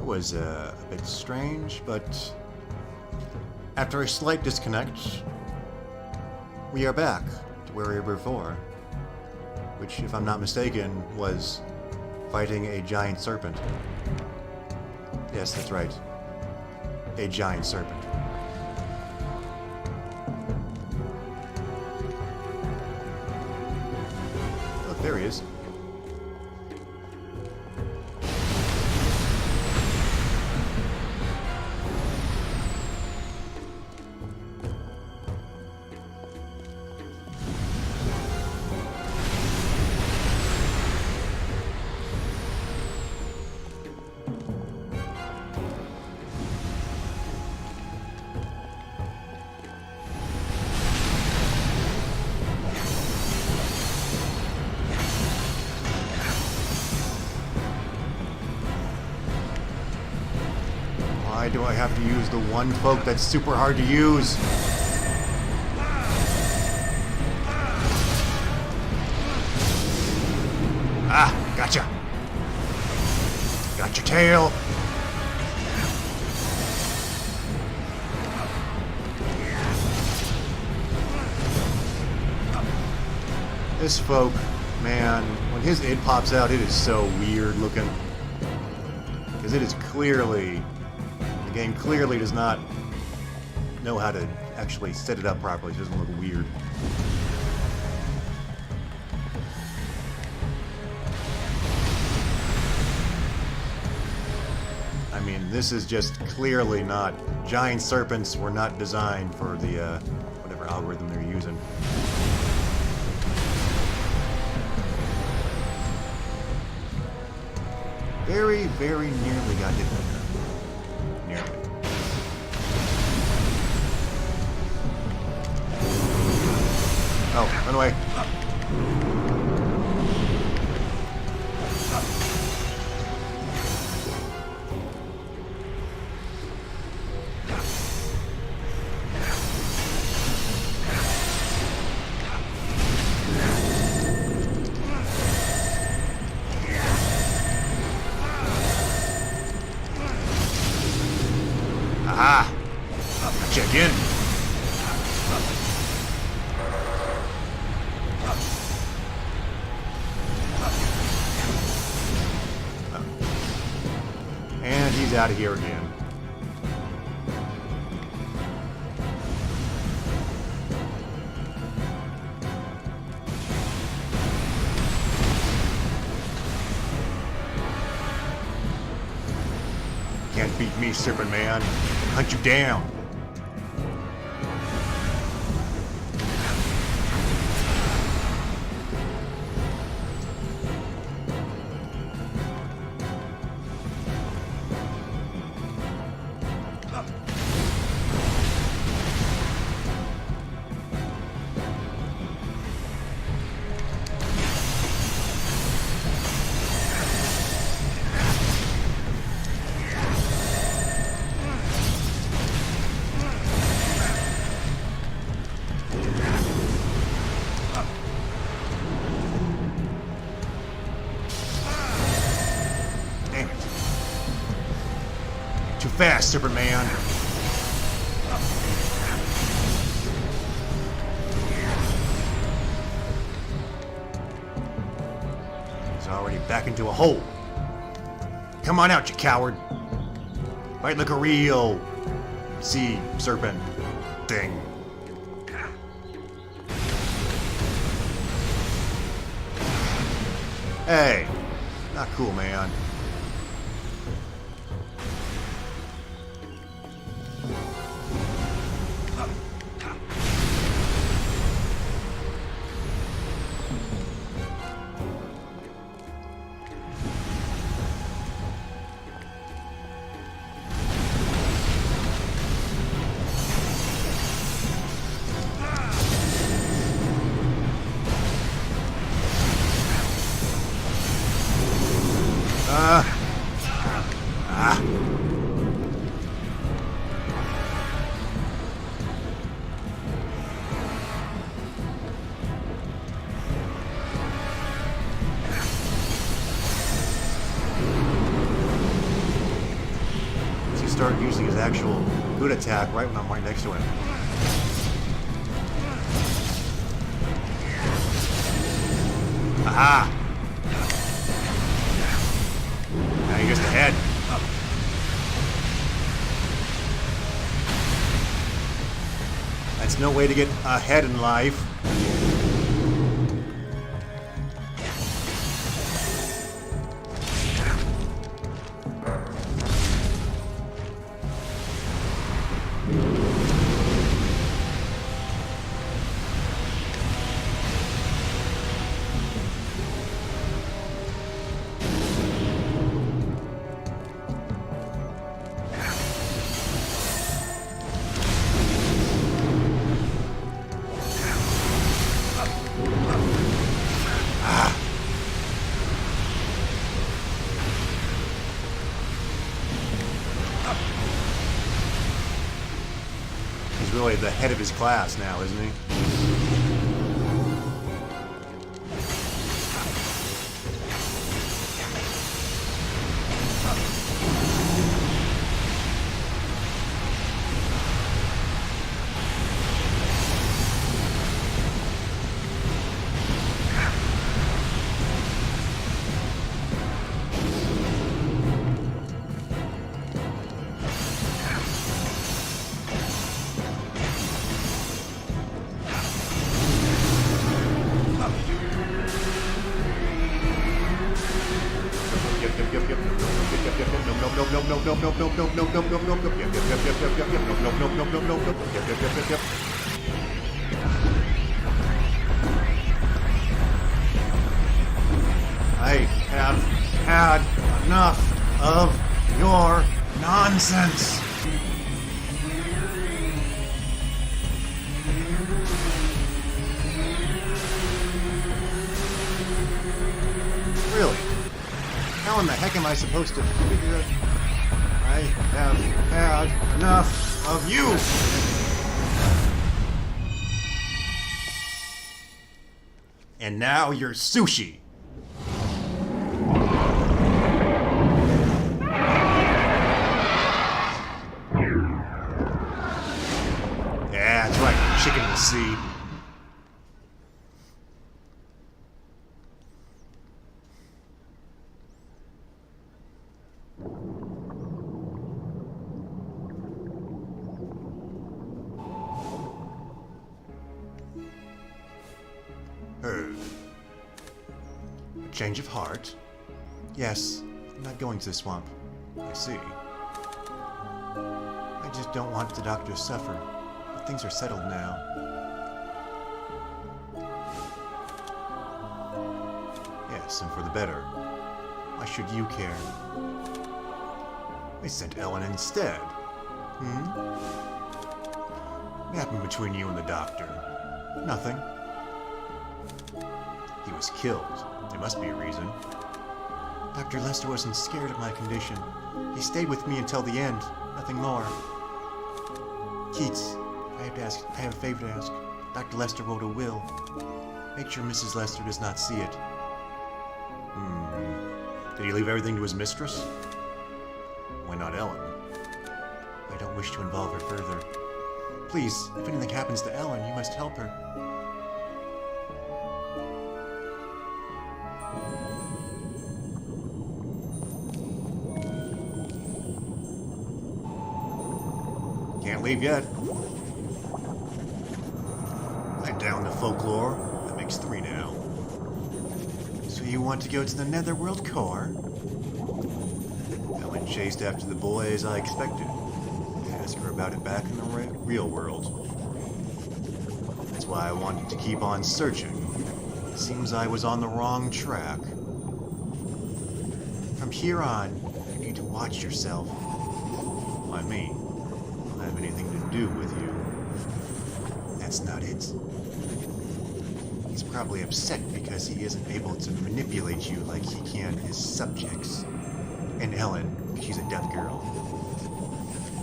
That was a bit strange, but after a slight disconnect, we are back to where we were before, which, if I'm not mistaken, was fighting a giant serpent. Yes, that's right. A giant serpent. Look, there he is. Why do I have to use the one poke that's super hard to use? Ah, gotcha. Got your tail. This folk, man, when his id pops out, it is so weird looking. Because it is clearly... The game clearly does not know how to actually set it up properly. It doesn't look weird. I mean, this is just clearly not... Giant serpents were not designed for the, whatever algorithm they're using. Very, very nearly got hit by that. Nearly. Oh, run away. Aha! Gotcha again. And he's out of here again. Can't beat me, Serpent Man. Hunt you down. Too fast, Superman. He's already back into a hole. Come on out, you coward. Fight like a real sea serpent thing. Hey, not cool, man. start using his actual good attack right when I'm right next to him. Aha! Now he gets the head. Up. That's no way to get ahead in life. Really the head of his class now, isn't he? I have had enough of your nonsense. Really? How in the heck am I supposed to figure it? I have had enough of you! And now you're sushi! Yeah, that's right, chicken will see. A change of heart? Yes, I'm not going to the swamp. I see. I just don't want the doctor to suffer. But things are settled now. Yes, and for the better. Why should you care? They sent Ellen instead. What happened between you and the doctor? Nothing. He was killed. There must be a reason. Dr. Lester wasn't scared of my condition. He stayed with me until the end. Nothing more. Keats, I have a favor to ask. Dr. Lester wrote a will. Make sure Mrs. Lester does not see it. Did he leave everything to his mistress? Why not Ellen? I don't wish to involve her further. Please, if anything happens to Ellen, you must help her. Can't leave yet. I'm down to folklore. That makes 3 now. So you want to go to the Netherworld core? Ellen chased after the boy as I expected. Ask her about it back in the real world. That's why I wanted to keep on searching. It seems I was on the wrong track. From here on, you need to watch yourself. Why me? I don't have anything to do with you. That's not it. He's probably upset because he isn't able to manipulate you like he can his subjects. And Ellen, she's a deaf girl.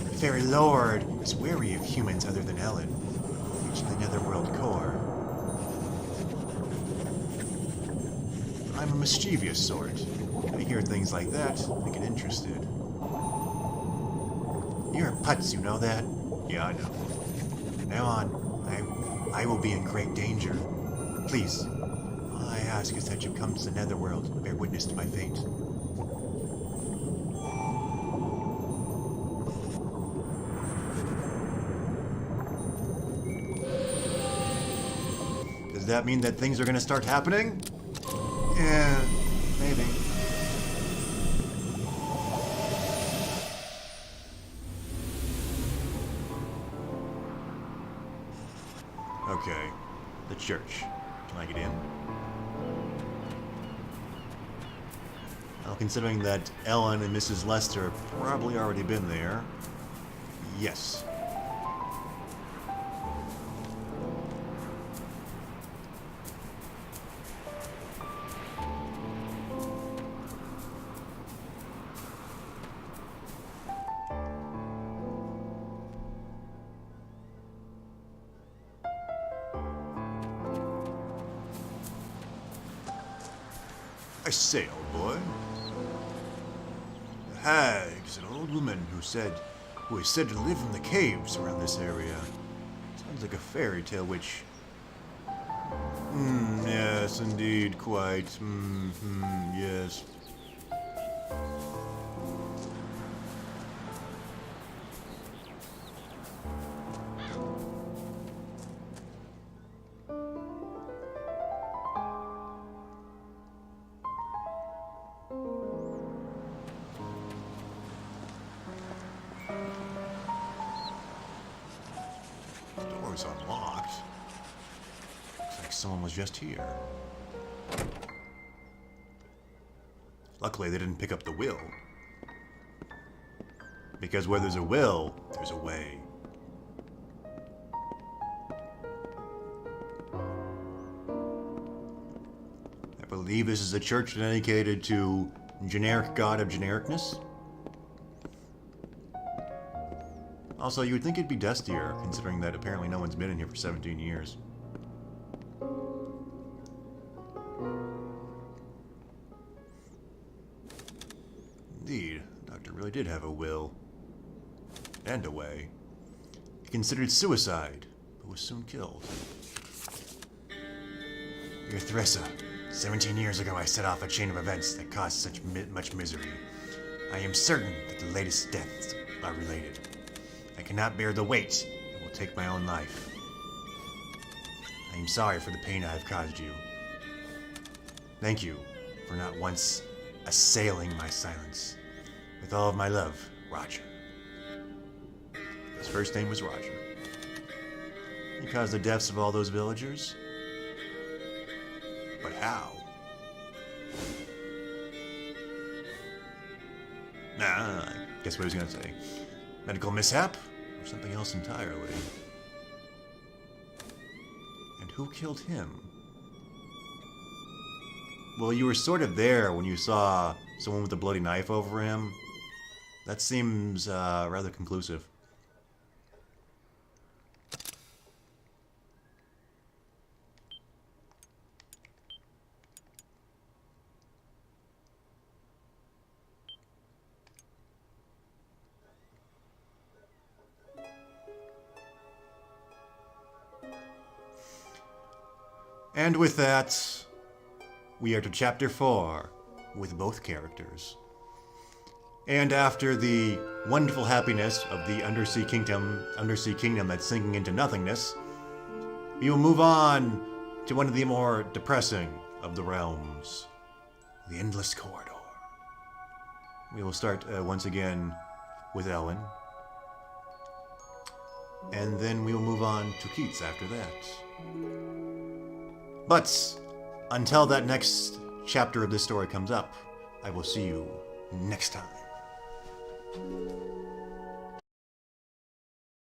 The Fairy Lord is wary of humans other than Ellen. Reach the Netherworld core. I'm a mischievous sort. I hear things like that, I get interested. You're a putz, you know that? Yeah, I know. From now on, I will be in great danger. Please, all I ask is that you come to the Netherworld and bear witness to my fate. Does that mean that things are gonna start happening? Yeah, maybe. Okay, the church. Can I get in? Well, considering that Ellen and Mrs. Lester have probably already been there. Yes. I say, old boy. The hag's an old woman who is said to live in the caves around this area. Sounds like a fairy tale which... yes, indeed, quite. Yes. Door's unlocked. Looks like someone was just here. Luckily, they didn't pick up the will. Because where there's a will, there's a way. I believe this is a church dedicated to generic god of genericness. Also, you would think it'd be dustier, considering that apparently no one's been in here for 17 years. Indeed, the doctor really did have a will. And a way. He considered suicide, but was soon killed. Dear Theresa, 17 years ago I set off a chain of events that caused such much misery. I am certain that the latest deaths are related. I cannot bear the weight and will take my own life. I am sorry for the pain I have caused you. Thank you for not once assailing my silence. With all of my love, Roger. His first name was Roger. He caused the deaths of all those villagers? But how? Nah, I guess what he was gonna say. Medical mishap? Or something else entirely? And who killed him? Well, you were sort of there when you saw someone with a bloody knife over him. That seems rather conclusive. And with that, we are to Chapter 4, with both characters. And after the wonderful happiness of the undersea kingdom that's sinking into nothingness, we will move on to one of the more depressing of the realms, the Endless Corridor. We will start once again with Ellen, and then we will move on to Keats after that. But until that next chapter of this story comes up, I will see you next time.